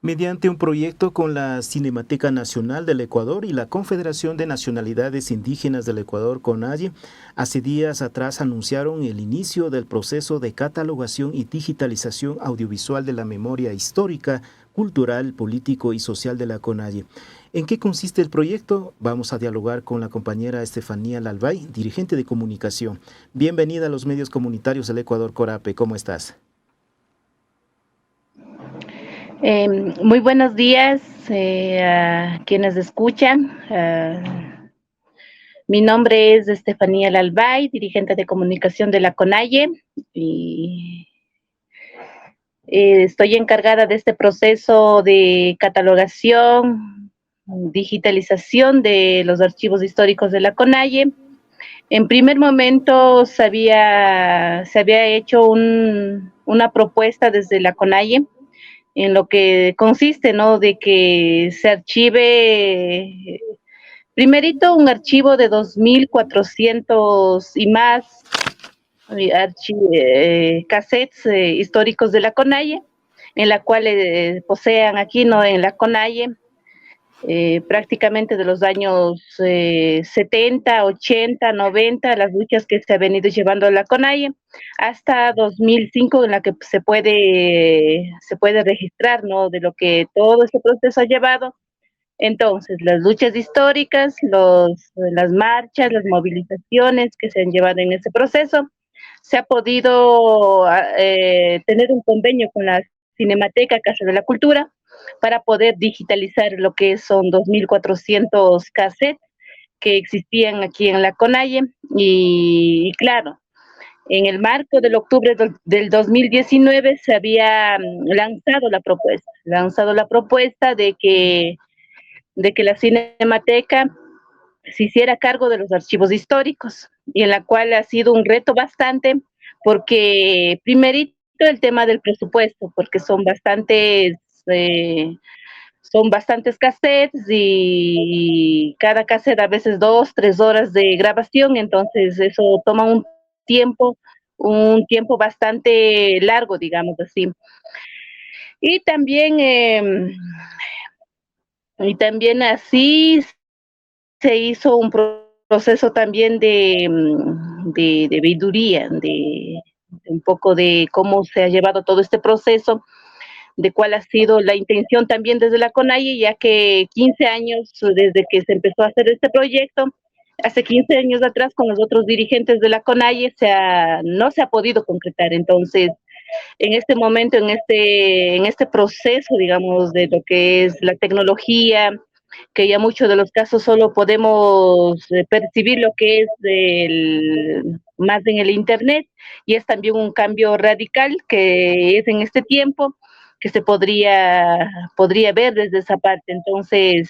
Mediante un proyecto con la Cinemateca Nacional del Ecuador y la Confederación de Nacionalidades Indígenas del Ecuador, CONAIE, hace días atrás anunciaron el inicio del proceso de catalogación y digitalización audiovisual de la memoria histórica, cultural, político y social de la CONAIE. ¿En qué consiste el proyecto? Vamos a dialogar con la compañera Estefanía Lalbay, dirigente de comunicación. Bienvenida a los medios comunitarios del Ecuador, Corape. ¿Cómo estás? Muy buenos días a quienes escuchan. Mi nombre es Estefanía Lalbay, dirigente de comunicación de la CONAIE, y estoy encargada de este proceso de catalogación, digitalización de los archivos históricos de la CONAIE. En primer momento se había hecho una propuesta desde la CONAIE en lo que consiste, ¿no? De que se archive primerito un archivo de 2.400 y más cassettes históricos de la CONAIE, en la cual posean aquí, ¿no? En la CONAIE, prácticamente de los años 70, 80, 90, las luchas que se ha venido llevando a la CONAIE, hasta 2005, en la que se puede registrar, ¿no? De lo que todo este proceso ha llevado. Entonces, las luchas históricas, las marchas, las movilizaciones que se han llevado en ese proceso, se ha podido tener un convenio con la Cinemateca Casa de la Cultura para poder digitalizar lo que son 2.400 cassettes que existían aquí en la CONAIE y claro, en el marco del octubre del 2019 se había lanzado la propuesta de que la Cinemateca se hiciera cargo de los archivos históricos, y en la cual ha sido un reto bastante, porque primerito el tema del presupuesto, porque son bastantes cassettes y cada cassette a veces 2, 3 horas de grabación, entonces eso toma un tiempo bastante largo, digamos así. Y también, así se hizo un proceso también de veeduría, de un poco de cómo se ha llevado todo este proceso, de cuál ha sido la intención también desde la CONAIE, ya que 15 años desde que se empezó a hacer este proyecto, hace 15 años atrás con los otros dirigentes de la CONAIE no se ha podido concretar. Entonces, en este momento, en este proceso, digamos, de lo que es la tecnología, que ya muchos de los casos solo podemos percibir lo que es más en el Internet, y es también un cambio radical que es en este tiempo que se podría ver desde esa parte. Entonces,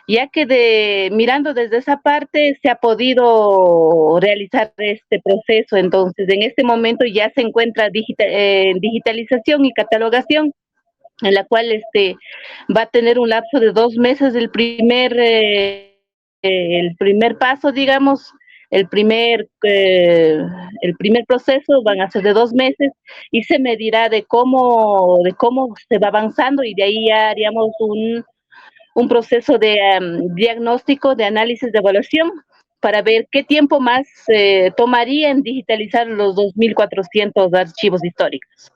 ya que mirando desde esa parte se ha podido realizar este proceso. Entonces, en este momento ya se encuentra digitalización y catalogación, en la cual va a tener un lapso de 2 meses el primer paso, digamos, el primer proceso van a ser de 2 meses, y se medirá de cómo se va avanzando, y de ahí ya haríamos un proceso de diagnóstico, de análisis, de evaluación, para ver qué tiempo más tomaría en digitalizar los 2.400 archivos históricos.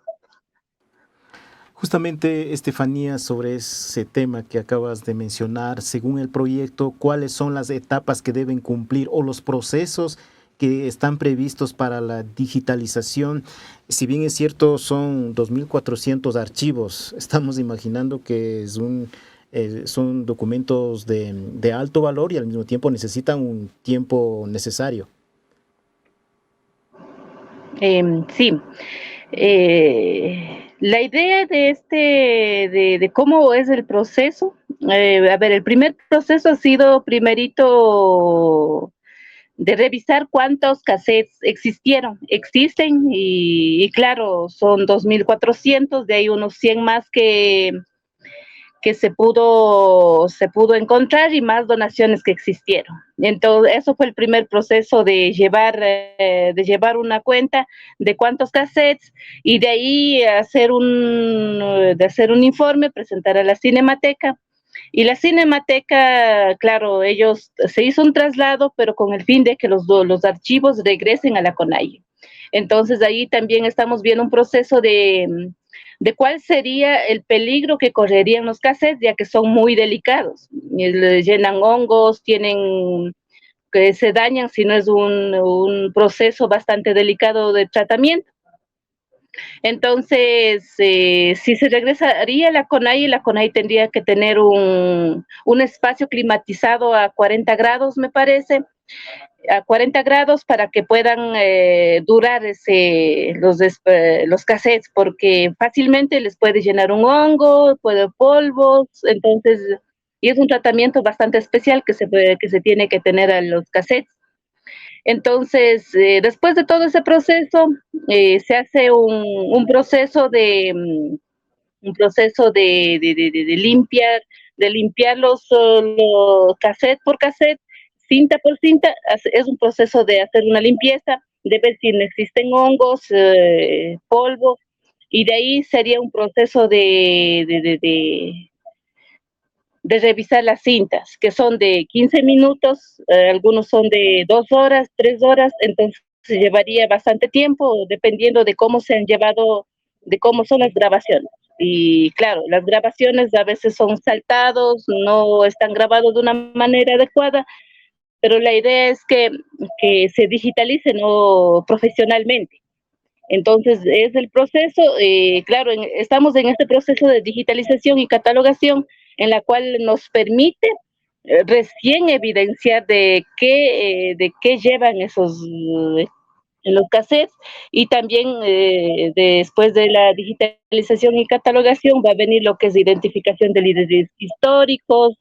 Justamente, Estefanía, sobre ese tema que acabas de mencionar, según el proyecto, ¿cuáles son las etapas que deben cumplir o los procesos que están previstos para la digitalización? Si bien es cierto, son 2.400 archivos, estamos imaginando que son documentos de alto valor y al mismo tiempo necesitan un tiempo necesario. Sí. La idea de cómo es el proceso, a ver, el primer proceso ha sido primerito de revisar cuántos cassettes existen, y claro, son 2.400, de ahí unos 100 más que se pudo encontrar y más donaciones que existieron. Entonces, eso fue el primer proceso de llevar una cuenta de cuántos cassettes y de ahí hacer un informe, presentar a la Cinemateca. Y la Cinemateca, claro, se hizo un traslado, pero con el fin de que los archivos regresen a la CONAIE. Entonces, ahí también estamos viendo un proceso de cuál sería el peligro que correrían los cassettes, ya que son muy delicados. Llenan hongos, que se dañan si no es un proceso bastante delicado de tratamiento. Entonces, si se regresaría a la CONAI tendría que tener un espacio climatizado a 40 grados, me parece, a 40 grados para que puedan durar los cassettes, porque fácilmente les puede llenar un hongo, puede polvos, entonces, y es un tratamiento bastante especial que se tiene que tener a los cassettes. Entonces, después de todo ese proceso, se hace un proceso de limpiar los cassette por cassette, cinta por cinta. Es un proceso de hacer una limpieza, de ver si no existen hongos, polvo, y de ahí sería un proceso de revisar las cintas, que son de 15 minutos, algunos son de 2 horas, 3 horas, entonces se llevaría bastante tiempo dependiendo de cómo se han llevado, de cómo son las grabaciones. Y claro, las grabaciones a veces son saltados, no están grabados de una manera adecuada, pero la idea es que se digitalice, no profesionalmente. Entonces, es el proceso, claro, estamos en este proceso de digitalización y catalogación en la cual nos permite recién evidenciar de qué llevan en los cassettes, y también después de la digitalización y catalogación va a venir lo que es identificación de líderes históricos,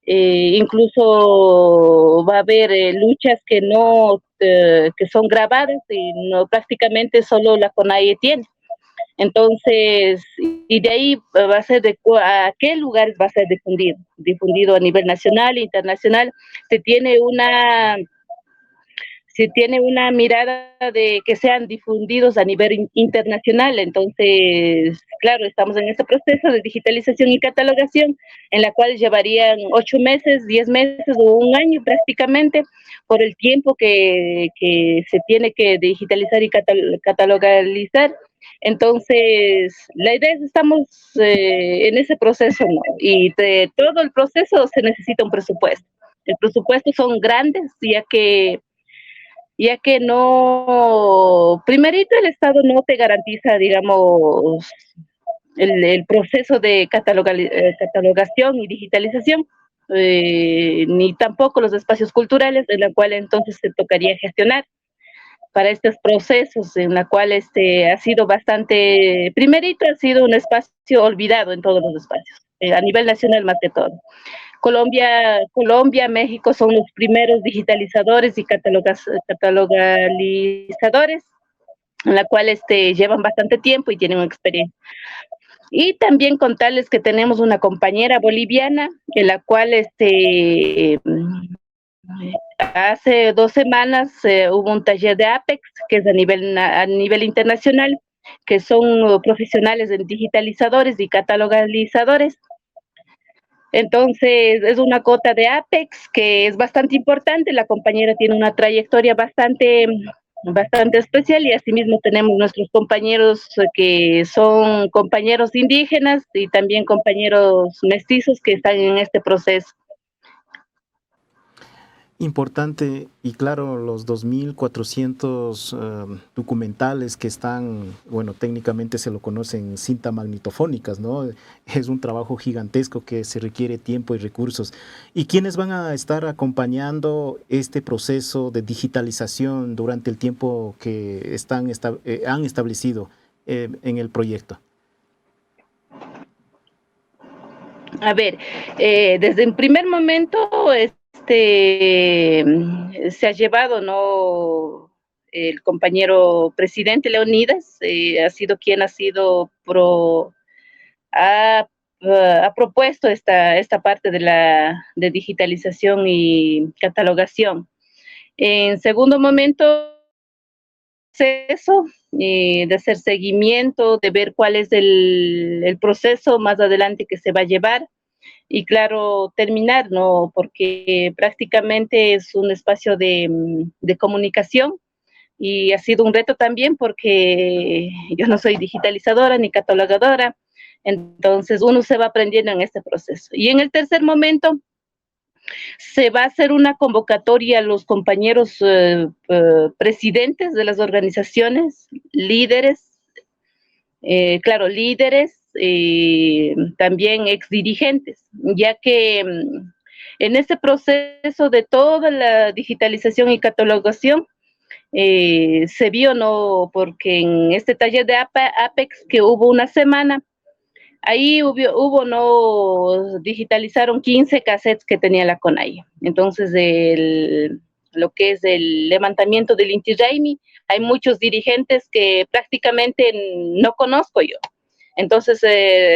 incluso va a haber luchas que son grabadas y no prácticamente solo la CONAIE tiene. Entonces, y de ahí va a ser a qué lugares va a ser difundido a nivel nacional, internacional. Se tiene una mirada de que sean difundidos a nivel internacional. Entonces, claro, estamos en este proceso de digitalización y catalogación, en la cual llevarían 8 meses, 10 meses o un año prácticamente, por el tiempo que se tiene que digitalizar y catalogalizar. Entonces, la idea es que estamos en ese proceso, ¿no? Y de todo el proceso se necesita un presupuesto. El presupuesto son grandes, ya que no, primerito el Estado no te garantiza, digamos, el proceso de catalogación y digitalización, ni tampoco los espacios culturales, en la cual entonces se tocaría gestionar para estos procesos, en la cual ha sido primerito ha sido un espacio olvidado en todos los espacios, a nivel nacional más que todo. Colombia, México son los primeros digitalizadores y catalogalizadores, en la cual llevan bastante tiempo y tienen experiencia. Y también contarles que tenemos una compañera boliviana, en la cual hace 2 semanas hubo un taller de Apex, que es a nivel internacional, que son profesionales en digitalizadores y catalogalizadores. Entonces, es una cota de Apex que es bastante importante. La compañera tiene una trayectoria bastante especial, y asimismo tenemos nuestros compañeros que son compañeros indígenas y también compañeros mestizos que están en este proceso. Importante, y claro, los 2.400 documentales que están, bueno, técnicamente se lo conocen cinta magnetofónicas, ¿no? Es un trabajo gigantesco que se requiere tiempo y recursos. ¿Y quiénes van a estar acompañando este proceso de digitalización durante el tiempo que han establecido en el proyecto? A ver, desde el primer momento se ha llevado, ¿no? El compañero presidente Leonidas ha sido quien ha ha propuesto esta parte de digitalización y catalogación. En segundo momento, proceso de hacer seguimiento, de ver cuál es el proceso más adelante que se va a llevar y claro, terminar, ¿no? Porque prácticamente es un espacio de comunicación y ha sido un reto también porque yo no soy digitalizadora ni catalogadora, entonces uno se va aprendiendo en este proceso. Y en el tercer momento se va a hacer una convocatoria a los compañeros presidentes de las organizaciones, líderes, claro, líderes, también exdirigentes, ya que en este proceso de toda la digitalización y catalogación, se vio, ¿no? Porque en este taller de Apex que hubo una semana, ahí no, digitalizaron 15 cassettes que tenía la CONAI. Entonces, lo que es el levantamiento del Inti Raymi, hay muchos dirigentes que prácticamente no conozco yo. Entonces,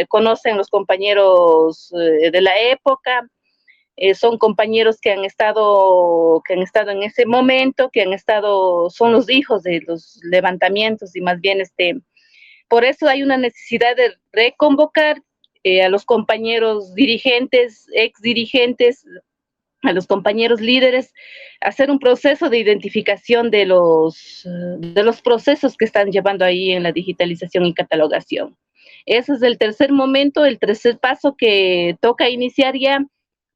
conocen los compañeros de la época, son compañeros que han estado en ese momento, son los hijos de los levantamientos y más bien por eso hay una necesidad de reconvocar a los compañeros dirigentes, ex dirigentes, a los compañeros líderes, hacer un proceso de identificación de los procesos que están llevando ahí en la digitalización y catalogación. Ese es el tercer momento, el tercer paso que toca iniciar ya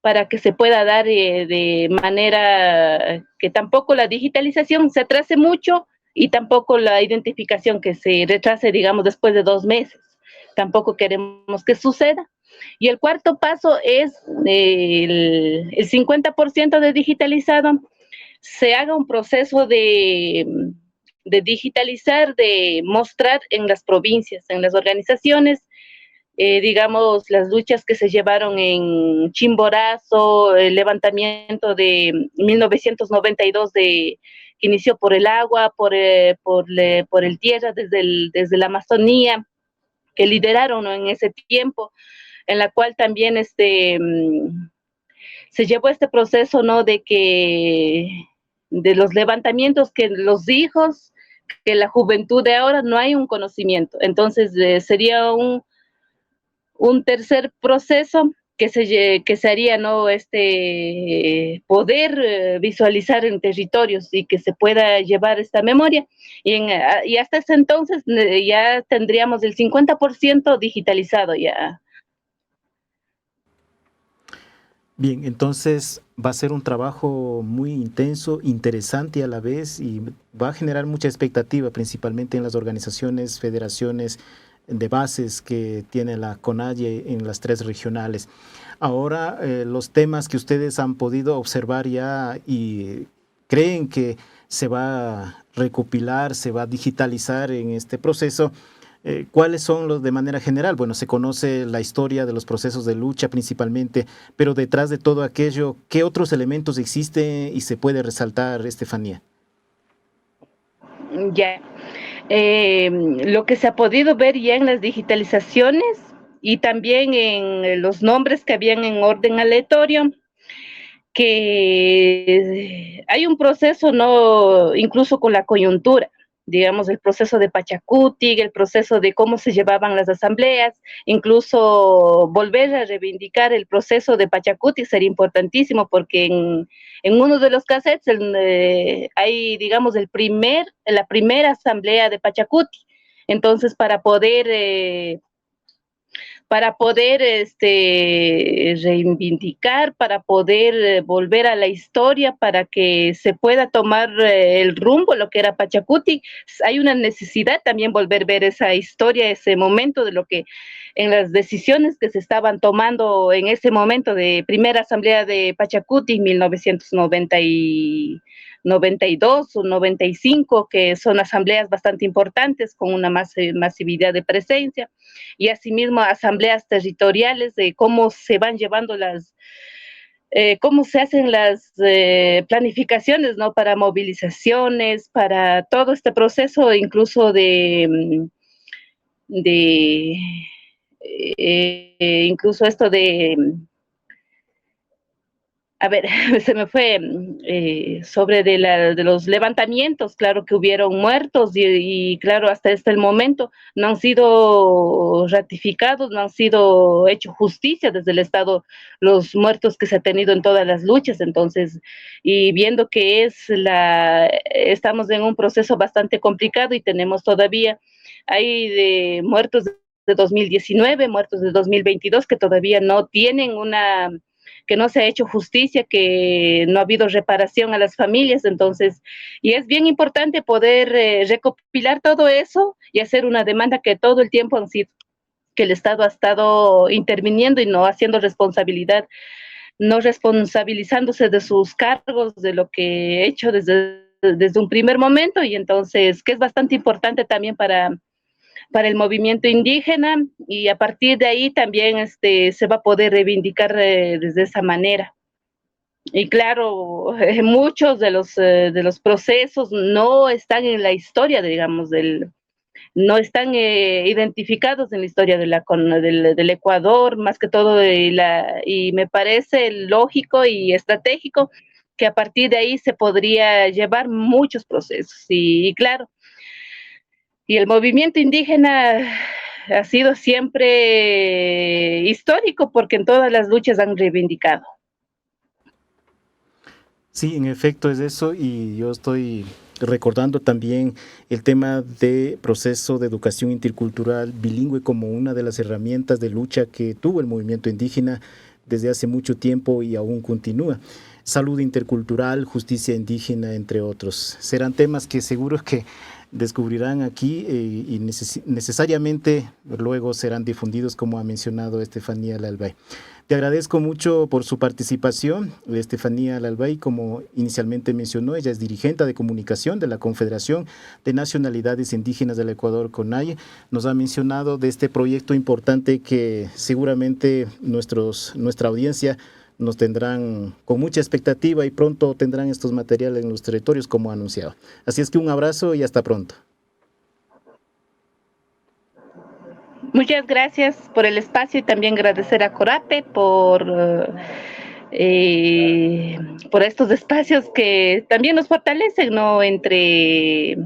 para que se pueda dar de manera que tampoco la digitalización se atrase mucho y tampoco la identificación que se retrase, digamos, después de 2 meses. Tampoco queremos que suceda. Y el cuarto paso es el 50% de digitalizado, se haga un proceso de digitalizar, de mostrar en las provincias, en las organizaciones, digamos, las luchas que se llevaron en Chimborazo, el levantamiento de 1992 que inició por el agua, por el tierra, desde la Amazonía, que lideraron, ¿no? En ese tiempo, en la cual también se llevó este proceso, ¿no? De los levantamientos que los hijos, que la juventud de ahora no hay un conocimiento. Entonces, sería un tercer proceso que se haría, ¿no? Poder visualizar en territorios y que se pueda llevar esta memoria. Y hasta ese entonces ya tendríamos el 50% digitalizado ya. Bien, entonces va a ser un trabajo muy intenso, interesante a la vez y va a generar mucha expectativa, principalmente en las organizaciones, federaciones de bases que tiene la CONAIE en las 3 regionales. Ahora, los temas que ustedes han podido observar ya y creen que se va a recopilar, se va a digitalizar en este proceso, ¿cuáles son los de manera general? Bueno, se conoce la historia de los procesos de lucha principalmente, pero detrás de todo aquello, ¿qué otros elementos existen y se puede resaltar, Estefanía? Ya. Lo que se ha podido ver ya en las digitalizaciones y también en los nombres que habían en orden aleatorio, que hay un proceso, no, incluso con la coyuntura, digamos, el proceso de Pachacuti, el proceso de cómo se llevaban las asambleas, incluso volver a reivindicar el proceso de Pachacuti sería importantísimo porque en uno de los cassettes hay, digamos, la primera asamblea de Pachacuti. Entonces, para poder reivindicar, para poder volver a la historia, para que se pueda tomar el rumbo, lo que era Pachacuti. Hay una necesidad también volver a ver esa historia, ese momento de lo que en las decisiones que se estaban tomando en ese momento de primera asamblea de Pachacuti, 1992 o 95, que son asambleas bastante importantes con una masividad de presencia, y asimismo asambleas territoriales de cómo se van llevando cómo se hacen las planificaciones, ¿no? Para movilizaciones, para todo este proceso, incluso de incluso esto de, a ver, se me fue sobre de los levantamientos, claro que hubieron muertos y claro, hasta el momento no han sido ratificados, no han sido hecho justicia desde el Estado los muertos que se ha tenido en todas las luchas, entonces, y viendo que estamos en un proceso bastante complicado y tenemos todavía, hay de muertos de 2019, muertos de 2022 que todavía no tienen que no se ha hecho justicia, que no ha habido reparación a las familias, entonces, y es bien importante poder recopilar todo eso y hacer una demanda que todo el tiempo han sido, que el Estado ha estado interviniendo y no haciendo responsabilidad, no responsabilizándose de sus cargos, de lo que he hecho desde un primer momento, y entonces, que es bastante importante también para el movimiento indígena y a partir de ahí también se va a poder reivindicar desde esa manera. Y claro, muchos de los procesos no están en la historia, digamos, no están identificados en la historia del Ecuador, más que todo, y me parece lógico y estratégico que a partir de ahí se podría llevar muchos procesos. Y claro, y el movimiento indígena ha sido siempre histórico porque en todas las luchas han reivindicado. Sí, en efecto es eso y yo estoy recordando también el tema de proceso de educación intercultural bilingüe como una de las herramientas de lucha que tuvo el movimiento indígena desde hace mucho tiempo y aún continúa. Salud intercultural, justicia indígena, entre otros. Serán temas que seguro que descubrirán aquí y necesariamente luego serán difundidos, como ha mencionado Estefanía Lalbay. Te agradezco mucho por su participación. Estefanía Lalbay, como inicialmente mencionó, ella es dirigente de comunicación de la Confederación de Nacionalidades Indígenas del Ecuador, CONAIE. Nos ha mencionado de este proyecto importante que seguramente nuestra audiencia nos tendrán con mucha expectativa y pronto tendrán estos materiales en los territorios como ha anunciado. Así es que un abrazo y hasta pronto. Muchas gracias por el espacio y también agradecer a Corape por estos espacios que también nos fortalecen, ¿no? Entre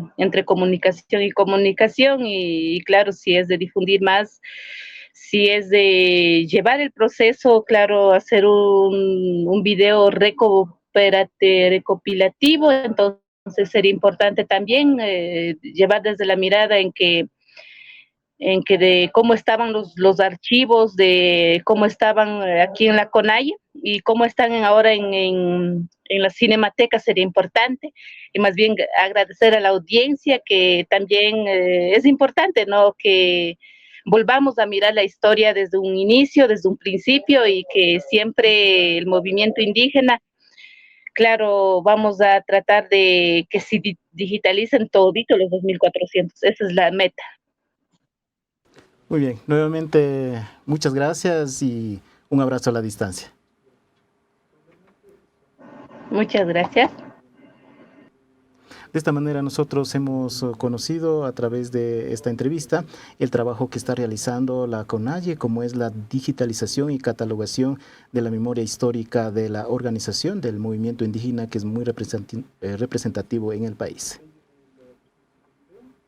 comunicación y comunicación y claro, si es de difundir más, si es de llevar el proceso, claro, hacer un video recopilativo, entonces sería importante también llevar desde la mirada en que de cómo estaban los archivos, de cómo estaban aquí en la CONAIE y cómo están ahora en la Cinemateca sería importante. Y más bien agradecer a la audiencia que también es importante, ¿no? Que volvamos a mirar la historia desde un inicio, desde un principio y que siempre el movimiento indígena, claro, vamos a tratar de que se digitalicen todito los 2.400. Esa es la meta. Muy bien, nuevamente muchas gracias y un abrazo a la distancia. Muchas gracias. De esta manera nosotros hemos conocido a través de esta entrevista el trabajo que está realizando la CONAIE, como es la digitalización y catalogación de la memoria histórica de la organización del movimiento indígena, que es muy representativo en el país.